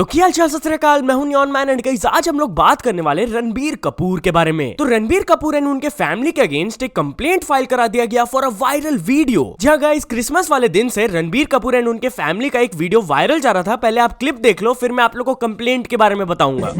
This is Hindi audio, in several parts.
तो क्या हाल चाल, सत श्री अकाल, मैं हूं नियॉन मैन एंड गाइस आज हम लोग बात करने वाले रणबीर कपूर के बारे में। तो रणबीर कपूर एंड उनके फैमिली के अगेंस्ट एक कंप्लेंट फाइल करा दिया गया फॉर अ वायरल वीडियो। जहां गाइस क्रिसमस वाले दिन से रणबीर कपूर एंड उनके फैमिली का एक वीडियो वायरल जा रहा था। पहले आप क्लिप देख लो, फिर मैं आप लोग को कंप्लेंट के बारे में बताऊंगा।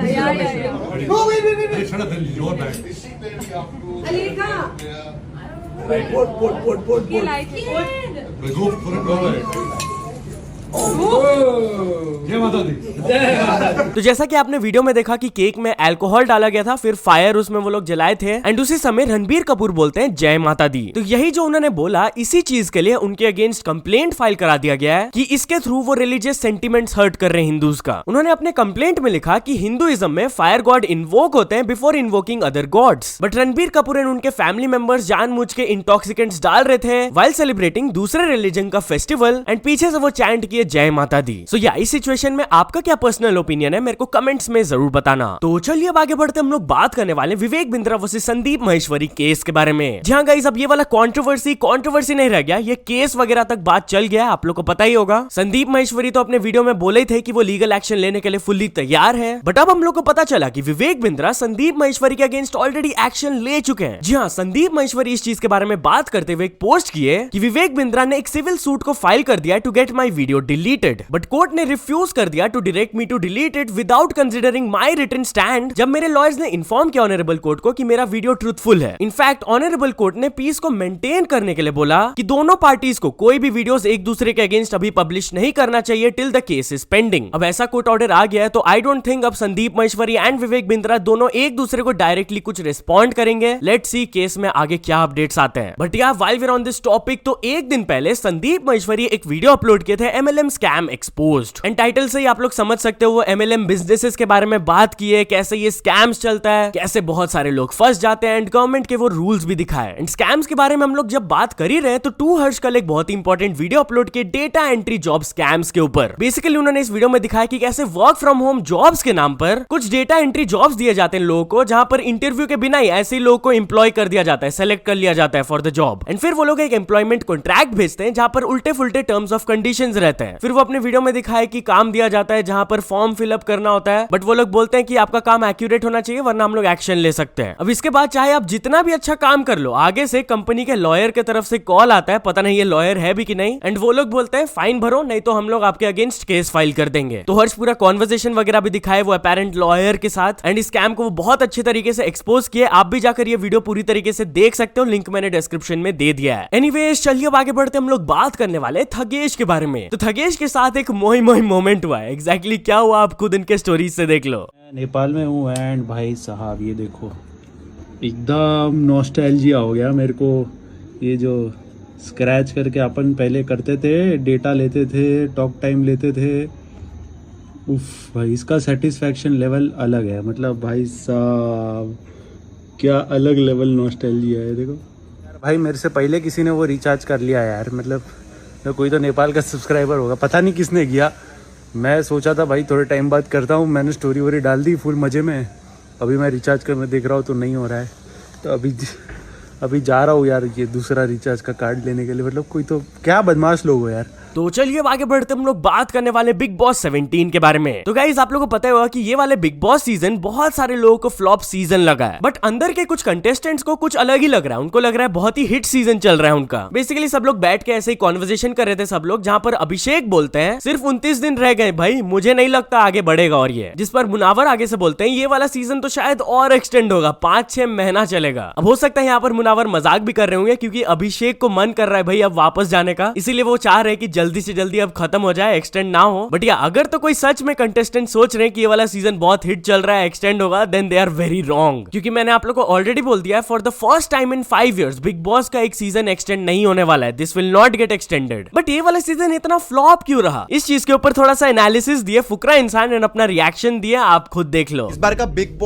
तो जैसा कि आपने वीडियो में देखा कि केक में अल्कोहल डाला गया था, फिर फायर उसमें वो लोग जलाए थे एंड उसी समय रणबीर कपूर बोलते हैं जय माता दी। तो यही जो उन्होंने बोला, इसी चीज के लिए उनके अगेंस्ट कंप्लेंट फाइल करा दिया गया है कि इसके थ्रू वो रिलीजियस सेंटिमेंट्स हर्ट कर रहे हैं हिंदूज का। उन्होंने अपने कंप्लेंट में लिखा कि हिंदुइज्म में फायर गॉड इन्वोक होते हैं before invoking other gods, but Ranbir Kapoor and उनके फैमिली मेंबर्स जानबूझ के इंटॉक्सिकेंट्स डाल रहे थे व्हाइल सेलिब्रेटिंग दूसरे रिलीजन का फेस्टिवल एंड पीछे से वो चैंट किए जय माता दी। सो या इस सिचुएशन में आपका क्या पर्सनल ओपिनियन है, मेरे को कमेंट्स में जरूर बताना। तो चलिए अब आगे बढ़ते हम लोग बात करने वाले विवेक बिंद्रा वर्सेस संदीप महेश्वरी केस के बारे में। जहां गाइस अब ये वाला कंट्रोवर्सी नहीं रह गया, ये केस वगैरह तक बात चल गया, आप लोग को पता ही होगा। संदीप महेश्वरी तो अपने वीडियो में बोले थे कि वो लीगल एक्शन लेने के लिए फुल्ली तैयार है, बट अब हम लोग को पता चला कि विवेक बिंद्रा संदीप महेश्वरी के अगेंस्ट ऑलरेडी एक्शन ले चुके हैं। जी हाँ, संदीप महेश्वरी इस चीज के बारे में बात करते हुए एक पोस्ट किए कि विवेक बिंद्रा ने एक सिविल सूट को फाइल कर दिया to get my video deleted, but court ने रिफ्यूज कर दिया to direct me to delete it without considering my written stand. जब मेरे लॉयर्स ने इन्फॉर्म किया ऑनरेबल कोर्ट को कि मेरा वीडियो ट्रूथफुल है। इनफैक्ट ऑनरेबल कोर्ट ने पीस को मेंटेन करने के लिए बोला कि दोनों पार्टीज को कोई भी वीडियोस एक दूसरे के अगेंस्ट अभी पब्लिश नहीं करना चाहिए till the case is pending. अब ऐसा कोर्ट ऑर्डर आ गया है, तो आई डोंट थिंक अब संदीप महेश्वरी एंड विवेक बिंद्रा दोनों एक दूसरे को डायरेक्टली कुछ रिस्पॉन्ड करेंगे। लेट्स सी केस में आगे क्या अपडेट्स आते हैं। बट या while we are on this topic, तो एक दिन पहले संदीप महेश्वरी एक वीडियो अपलोड किए थे MLM scam exposed and title से ही आप लोग समझ सकते हो वो MLM बिजनेसेस के बारे में बात की है, कैसे ये स्कैम्स चलता है, कैसे बहुत सारे लोग फंस जाते हैं एंड गवर्नमेंट के वो रूल्स भी दिखाए। एंड स्कैम्स के बारे में हम लोग जब बात कर ही रहे हैं, तो टू हर्ष कल एक बहुत ही इंपॉर्टेंट वीडियो अपलोड किए डेटा एंट्री जॉब स्कैम्स के ऊपर। बेसिकली उन्होंने इस वीडियो में दिखाया कि कैसे वर्क फ्रॉम होम जॉब्स के नाम पर कुछ डेटा एंट्री जॉब्स दिए जाते हैं लोगों को, जहां पर इंटरव्यू के बिना ही ऐसे ही लोगों को एम्प्लॉय कर दिया जाता है, सेलेक्ट कर लिया जाता है फॉर द जॉब। एंड फिर वो लोग एक एम्प्लॉयमेंट कॉन्ट्रैक्ट भेजते हैं जहां पर उल्टे फुल्टे टर्म्स ऑफ कंडीशंस रहते हैं। फिर वो अपने वीडियो में दिखाया कि काम दिया जाता है जहां पर फॉर्म फिलअप करना होता है, बट वो लोग बोलते हैं कि आपका काम एक्यूरेट होना चाहिए वरना हम लोग एक्शन ले सकते हैं। अब इसके बाद चाहे आप जितना भी अच्छा काम कर लो, आगे से कंपनी के लॉयर की तरफ से कॉल आता है, पता नहीं ये लॉयर है भी कि नहीं, एंड वो लोग बोलते हैं फाइन भरो नहीं तो हम लोग आपके अगेंस्ट केस फाइल कर देंगे। तो हर्ष पूरा कॉन्वर्सेशन वगैरह भी दिखाए वो अपेरेंट लॉयर के साथ एंड स्कैम को वो बहुत अच्छे तरीके से एक्सपोज किए। आप भी जाकर ये वीडियो पूरी तरीके से देख सकते हो, लिंक मैंने डिस्क्रिप्शन में दे दिया है। एनीवेज चलिए अब आगे बढ़ते हम लोग बात करने वाले थगेश के बारे में। तो थगेश के साथ एक मोही मोमेंट हुआ है। एग्जैक्टली क्या हुआ आप खुद इनके स्टोरीज से देख लो। नेपाल में हूँ एंड भाई साहब ये देखो एकदम नॉस्टैल्जिया हो गया मेरे को। ये जो स्क्रैच करके अपन पहले करते थे, डेटा लेते थे, टॉक टाइम लेते थे, उफ भाई इसका सेटिस्फैक्शन लेवल अलग है। मतलब भाई साहब क्या अलग लेवल नॉस्टैल्जिया है। देखो यार भाई मेरे से पहले किसी ने वो रिचार्ज कर लिया यार। मतलब तो कोई तो नेपाल का सब्सक्राइबर होगा, पता नहीं किसने किया। मैं सोचा था भाई थोड़े टाइम बाद करता हूँ, मैंने स्टोरी वोरी डाल दी फुल मज़े में। अभी मैं रिचार्ज करने देख रहा हूँ तो नहीं हो रहा है, तो अभी जा रहा हूँ यार ये दूसरा रिचार्ज का कार्ड लेने के लिए। मतलब कोई तो क्या बदमाश लोग हो यार। तो चलिए अब आगे बढ़ते हम लोग बात करने वाले बिग बॉस 17 के बारे में। तो गाइस आप लोगों को पता होगा कि ये वाले बिग बॉस सीजन बहुत सारे लोगों को फ्लॉप सीजन लगा है, बट अंदर के कुछ कंटेस्टेंट्स को कुछ अलग ही लग रहा है। उनको लग रहा है बहुत ही हिट सीजन चल रहा है उनका। बेसिकली सब लोग बैठ के ऐसे ही कॉन्वर्सेशन कर रहे थे सब लोग, जहां पर अभिषेक बोलते हैं सिर्फ 29 दिन रह गए भाई, मुझे नहीं लगता आगे बढ़ेगा। और ये जिस पर मुनावर आगे से बोलते हैं ये वाला सीजन तो शायद और एक्सटेंड होगा, 5-6 महीना चलेगा। अब हो सकता है यहाँ पर मुनावर मजाक भी कर रहे होंगे, क्योंकि अभिषेक को मन कर रहा है भाई अब वापस जाने का, इसीलिए वो चाह रहे हैं कि जल्दी से जल्दी अब खत्म हो जाए, एक्सटेंड ना हो। बट या अगर तो कोई सच में कंटेस्टेंट सोच रहे हैं कि ये वाला सीजन बहुत हिट चल रहा है, एक्सटेंड होगा, then they are very wrong. क्योंकि मैंने आप लोग को ऑलरेडी बोल दिया है for the first time in 5 years Bigg Boss का एक सीजन एक्सटेंड नहीं होने वाला है। This will not get extended. But ये वाला सीजन इतना फ्लॉप क्यों रहा, इस चीज के ऊपर थोड़ा सा एनालिसिस दिए फुकरा इंसान ने अपना रिएक्शन दिया, आप खुद देख लो। इस बार का बिग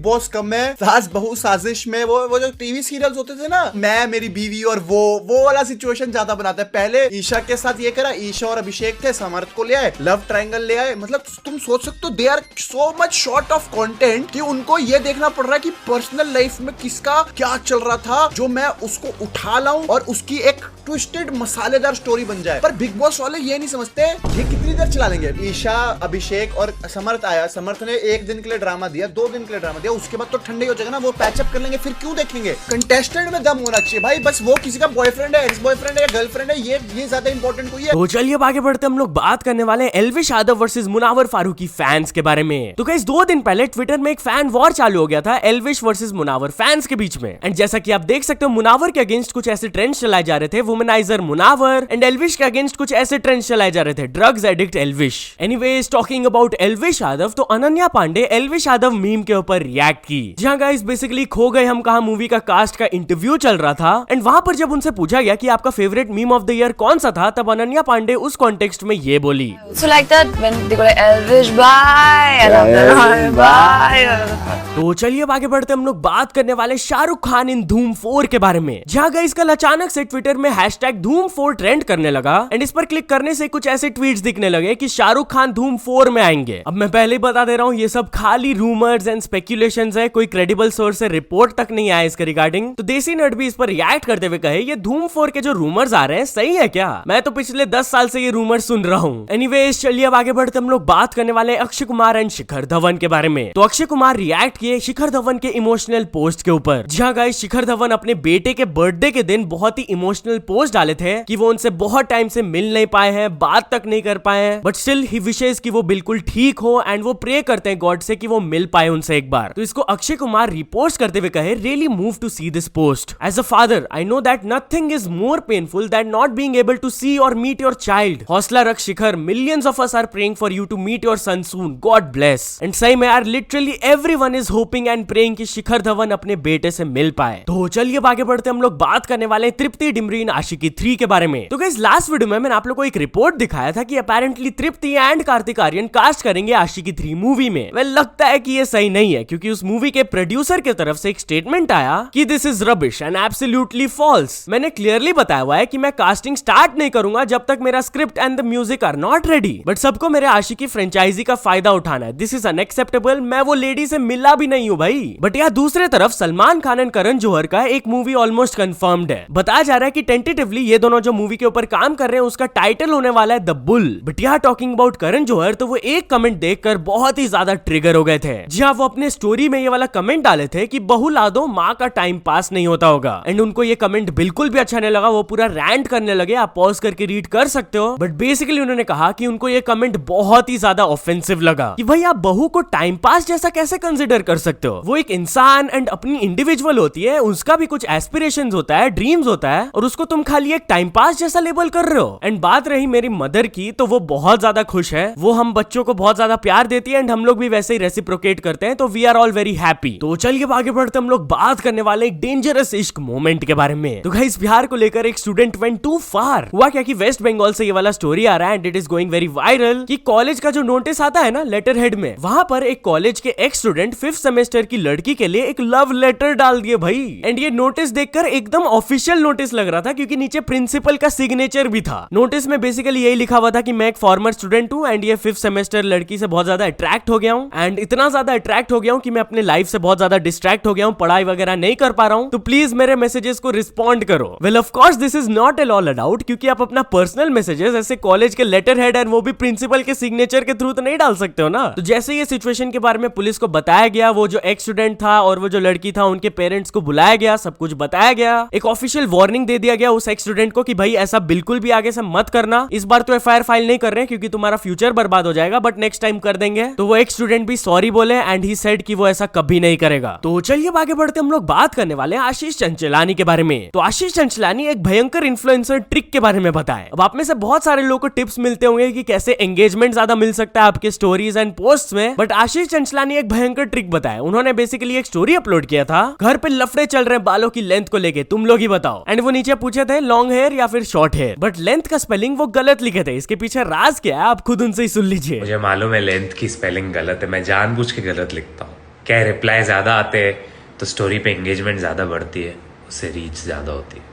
बॉस कम है, सास बहू साजिश में वो जो टीवी सीरियल्स होते थे ना, मैं मेरी बीवी और वो वाला सिचुएशन ज्यादा बनाता है। पहले ईशा के साथ ये करा, ईशा और अभिषेक थे, समर्थ को ले आए, लव ट्रायंगल ले आए। मतलब तुम सोच सकते हो they are so much short of content कि उनको ये देखना पड़ रहा है कि पर्सनल लाइफ में किसका क्या चल रहा था, जो मैं उसको उठा लाऊं और उसकी एक ट्विस्टेड मसालेदार स्टोरी बन जाए। पर बिग बॉस वाले ये नहीं समझते ये कितनी देर चला लेंगे। ईशा, अभिषेक और समर्थ आया, समर्थ ने 1 दिन के लिए ड्रामा दिया, 2 दिन के लिए ड्रामा दिया, उसके बाद तो ठंडे हो जाएगा ना, वो पैचअप कर लेंगे, फिर क्यों देखेंगे। कंटेस्टेंट में दम होना चाहिए भाई, बस वो किसी का बॉयफ्रेंड है, एक्स बॉयफ्रेंड है, गर्लफ्रेंड है, ये ज्यादा इंपॉर्टेंट कोई है। तो चलिए अब आगे बढ़ते हम लोग बात करने वाले एल्विश यादव वर्सेस मुनावर फारूकी फैंस के बारे में। तो गाइस 2 दिन पहले ट्विटर में एक फैन वॉर चालू हो गया था एल्विश वर्सेस मुनावर फैंस के बीच में। एंड जैसा कि आप देख सकते हो मुनावर के अगेंस्ट कुछ ऐसे ट्रेंड्स चलाए जा रहे थे, वुमेनाइजर मुनावर, एंड एल्विश के अगेंस्ट कुछ ऐसे ट्रेंड्स चलाए जा रहे थे, drugs addict Elvish. Anyways talking about Elvish Yadav, तो अनन्या पांडे एल्विश यादव मीम के ऊपर रिएक्ट की। जहां गाइस बेसिकली खो गए हम कहां मूवी का कास्ट का इंटरव्यू चल रहा था, एंड वहां पर जब उनसे पूछा गया कि आपका favourite meme of the year कौन सा था, तब अनन्या पांडे उस कॉन्टेक्स्ट में ये बोली। So like that when they go like Elvish bye, I love that bye. तो चलिए अब आगे बढ़ते हम लोग बात करने वाले शाहरुख खान इन धूम 4 के बारे में। जहां गाइस कल अचानक से ट्विटर में #धूम4 ट्रेंड करने लगा, एंड इस पर क्लिक करने से कुछ ऐसे ट्वीट्स दिखने लगे कि शाहरुख खान धूम 4 में आएंगे। अब मैं पहले ही बता दे रहा हूँ, ये सब खाली रूमर्स एंड स्पेक्यूलेशंस है, कोई क्रेडिबल सोर्स से रिपोर्ट तक नहीं आया इसके रिगार्डिंग। तो देसी नट भी इस पर रिएक्ट करते हुए कहे ये धूम 4 के जो रूमर्स आ रहे हैं सही है क्या? मैं तो पिछले 10 साल से ये रूमर्स सुन रहा हूँ। एनीवेज चलिए अब आगे बढ़ते हम लोग बात करने वाले अक्षय कुमार एंड शिखर धवन के बारे में। तो अक्षय कुमार रिएक्ट किए शिखर धवन के इमोशनल पोस्ट के ऊपर। जहां गाइस शिखर धवन अपने बेटे के बर्थडे के दिन बहुत ही इमोशनल पोस्ट डाले थे कि वो उनसे बहुत टाइम से मिल नहीं पाए हैं, बात तक नहीं कर पाए हैं, बट स्टिल ही विशेस कि वो बिल्कुल ठीक हो, एंड वो प्रे करते हैं गॉड से कि वो मिल पाए उनसे एक बार। तो इसको अक्षय कुमार रिपोस्ट करते हुए कहे, really move to see this post. As a father I know that nothing is more painful that not being able to see और मीट योर चाइल्ड। हौसला रख Shikhar, millions of us are praying for you to meet your son soon, God bless. And सही में यार literally everyone is hoping and praying कि शिखर धवन अपने बेटे से मिल पाए। तो चलिए अब आगे बढ़ते हम लोग बात करने वाले तृप्ति डिमरी आशिकी 3 के बारे में। तो गाइस लास्ट वीडियो में मैंने आप लोगों को एक रिपोर्ट दिखाया था कि apparently Tripti and Kartik Aaryan cast करेंगे आशिकी 3 मूवी में। वेल लगता है कि ये सही नहीं है, क्योंकि उस मूवी के प्रोड्यूसर की तरफ से एक स्टेटमेंट आया कि this is rubbish and absolutely false. मैंने क्लियरली बताया हुआ है कि मैं कास्टिंग स्टार्ट नहीं करूंगा जब तक मेरा script and the music are not ready, but सबको मेरे आशिकी फ्रेंचाइजी का फायदा उठाना है। This is unacceptable. मैं वो लेडी से मिला भी नहीं हूँ भाई। बट यहाँ दूसरे तरफ सलमान खान एंड करण जौहर का एक मूवी ऑलमोस्ट कंफर्म्ड है। बताया जा रहा है कि टेंटेटिवली ये दोनों जो मूवी के ऊपर काम कर रहे हैं उसका टाइटल होने वाला है द बुल। बट यहाँ टॉकिंग अबाउट करण जौहर, तो वो एक कमेंट देखकर बहुत ही ज्यादा ट्रिगर हो गए थे। जहाँ वो अपने स्टोरी में ये वाला कमेंट डाले थे कि बहू ला दो, माँ का टाइम पास नहीं होता होगा, एंड उनको ये कमेंट बिल्कुल भी अच्छा नहीं लगा। वो पूरा रैंट करने लगे, आप पॉज करके रीड कर सकते हो। बट बेसिकली उन्होंने कहा कि उनको ये कमेंट बहुत ही ज्यादा ऑफेंसिव लगा कि भाई आप बहू को टाइम पास जैसा कैसे कंसिडर कर सकते हो? वो एक इंसान एंड अपनी इंडिविजुअल होती है, उसका भी कुछ एस्पिरेशंस होता है, ड्रीम्स होता है, और उसको तुम खाली एक टाइम पास जैसा लेबल कर रहे हो। एंड बात रही मेरी मदर की, तो वो बहुत ज्यादा खुश है, वो हम बच्चों को बहुत ज्यादा प्यार देती है, एंड हम लोग भी वैसे ही रेसिप्रोकेट करते हैं, तो we are all very happy. तो चलिए आगे बढ़ते हम लोग बात करने वाले एक डेंजरस इश्क मोमेंट के बारे में। तो गाइस प्यार को लेकर एक स्टूडेंट वेंट टू फार। हुआ क्या कि वेस्ट बंगाल से ये वाला स्टोरी आ रहा है, and it is going very viral कि कॉलेज का जो नोटिस आता है ना लेटर हेड में, वहां पर एक कॉलेज के एक्स स्टूडेंट 5th सेमेस्टर की लड़की के लिए एक लव लेटर डाल दिए भाई। एंड ये नोटिस देखकर एकदम ऑफिशियल नोटिस लग रहा था, क्योंकि नीचे प्रिंसिपल का सिग्नेचर भी था। नोटिस में बेसिकली यही लिखा हुआ था कि मैं एक फॉर्मर स्टूडेंट हूँ, एंड ये 5th सेमेस्टर लड़की से बहुत ज्यादा अट्रैक्ट हो गया हूँ, एंड इतना ज्यादा अट्रैक्ट हो गया हूँ कि मैं अपने लाइफ से बहुत ज्यादा डिस्ट्रैक्ट हो गया हूँ, पढ़ाई वगैरह नहीं कर पा रहा हूँ, तो प्लीज मेरे मैसेजेस को रिस्पॉन्ड करो। Well of course this is not at all allowed, क्योंकि आप अपना पर्सनल मैसेजेस ऐसे कॉलेज के लेटर हेड एंड वो भी प्रिंसिपल के सिग्नेचर के थ्रू तो नहीं डाल सकते हो ना। तो जैसे ये सिचुएशन के बारे में पुलिस को बताया गया, वो जो एक्स स्टूडेंट था और वो जो लड़की था उनके पेरेंट्स को बुलाया गया, सब कुछ बताया गया, एक ऑफिशियल वार्निंग दे दिया गया उस एक्स स्टूडेंट को कि भाई ऐसा बिल्कुल भी आगे से मत करना। इस बार तो एफआईआर फाइल नहीं कर रहे हैं क्योंकि तुम्हारा फ्यूचर बर्बाद हो जाएगा, बट नेक्स्ट टाइम कर देंगे। तो वो एक्स स्टूडेंट भी सॉरी बोले एंड ही सेड कि वो ऐसा कभी नहीं करेगा। तो चलिए आगे बढ़ते हम लोग बात करने वाले हैं आशीष चंचलानी के बारे में। तो आशीष चंचलानी एक भयंकर इन्फ्लुएंसर ट्रिक के बारे में बताए। अब आप में से बहुत सारे लोगों को टिप्स मिलते होंगे कि कैसे एंगेजमेंट ज्यादा मिल सकता है आपके स्टोरीज एंड पोस्ट्स में, बट आशीष चंचलानी एक भयंकर ट्रिक बताया। उन्होंने बेसिकली एक स्टोरी अपलोड किया था, घर पे लफड़े चल रहे हैं बालों की लेंथ को लेके, तुम लोग ही बताओ। एंड वो नीचे पूछे थे लॉन्ग हेयर या फिर शॉर्ट हेयर, बट लेंथ का स्पेलिंग वो गलत लिखे थे। इसके पीछे राज क्या है आप खुद उनसे ही सुन लीजिए। मुझे मालूम है लेंथ की स्पेलिंग गलत है, मैं जानबूझ के गलत लिखता हूँ। क्या रिप्लाई ज्यादा आते हैं तो स्टोरी पे एंगेजमेंट ज्यादा बढ़ती है, उससे रीच ज्यादा होती है।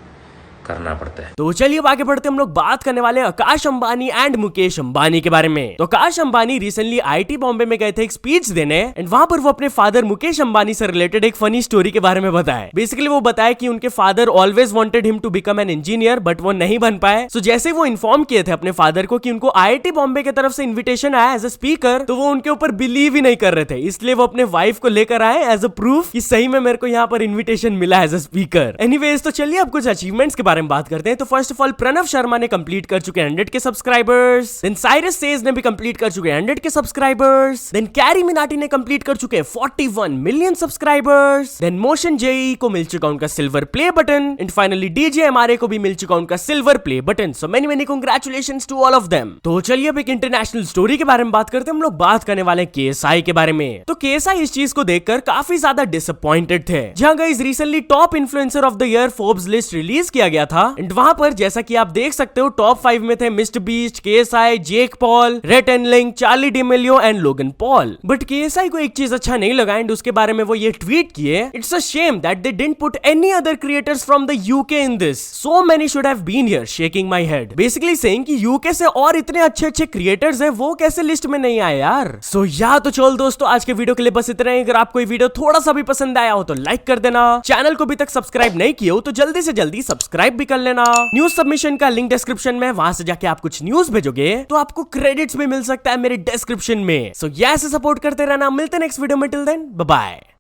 करना पड़ता है। तो चलिए अब आगे बढ़ते हम लोग बात करने वाले हैं आकाश अंबानी एंड मुकेश अंबानी के बारे में। तो आकाश अंबानी रिसेंटली आईटी बॉम्बे में गए थे एक स्पीच देने एंड वहां पर वो अपने फादर मुकेश अंबानी से रिलेटेड एक फनी स्टोरी के बारे में बताए। बेसिकली वो बताया कि उनके father always wanted him to become an engineer but वो नहीं बन पाए। सो जैसे वो इन्फॉर्म किए थे अपने फादर को कि उनको आईआईटी बॉम्बे की तरफ से इन्विटेशन आया एज अ स्पीकर, तो वो उनके ऊपर बिलीव ही नहीं कर रहे थे। इसलिए वो अपने वाइफ को लेकर आए एज अ प्रूफ कि सही में मेरे को यहाँ पर इन्विटेशन मिला एज अ स्पीकर। एनीवेज तो चलिए अब कुछ अचीवमेंट्स के बारे में बात करते हैं। तो first of all Pranav Sharma ने कंप्लीट कर चुके 100 के सब्सक्राइबर्स। देन साइरस सेज ने भी कंप्लीट कर चुके 100 के सब्सक्राइबर्स। देन कैरी मिनाटी ने कंप्लीट कर चुके 41 million subscribers. Then Motion JEE को मिल चुका उनका silver play button and finally DJ MRA को भी मिल चुका उनका silver play button. So many many congratulations to all of them. तो चलिए अब एक इंटरनेशनल स्टोरी के बारे में बात करते हैं। हम लोग बात करने वाले हैं केएसआई के बारे में। तो केएसआई इस चीज को देखकर काफी ज्यादा डिसअपॉइंटेड थे। जहां guys recently top influencer of the year Forbes list release किया गया था एंड वहां पर जैसा कि आप देख सकते हो टॉप 5 में थे Mister Beast, KSI, Jake Paul, Rhett and Link, Charli D'Amelio and Logan Paul. But KSI को एक चीज अच्छा नहीं लगा एंड उसके बारे में वो ये ट्वीट किए, it's a shame that they didn't put any other creators from the UK in this, so many should have been here, shaking my head. Basically saying कि यूके से और इतने अच्छे अच्छे क्रिएटर्स हैं, वो कैसे लिस्ट में नहीं आए यार। सो या तो चल दोस्तों आज के वीडियो के लिए बस इतना ही। अगर आपको ये वीडियो थोड़ा सा भी पसंद आया हो तो लाइक कर देना, चैनल को अभी तक सब्सक्राइब नहीं किया हो तो जल्दी से जल्दी सब्सक्राइब भी कर लेना। न्यूज सबमिशन का लिंक डिस्क्रिप्शन में, वहां से जाके आप कुछ न्यूज भेजोगे तो आपको क्रेडिट्स भी मिल सकता है मेरे डिस्क्रिप्शन में। सो ऐसे सपोर्ट करते रहना। मिलते हैं नेक्स्ट वीडियो में, टिल देन बाय बाय।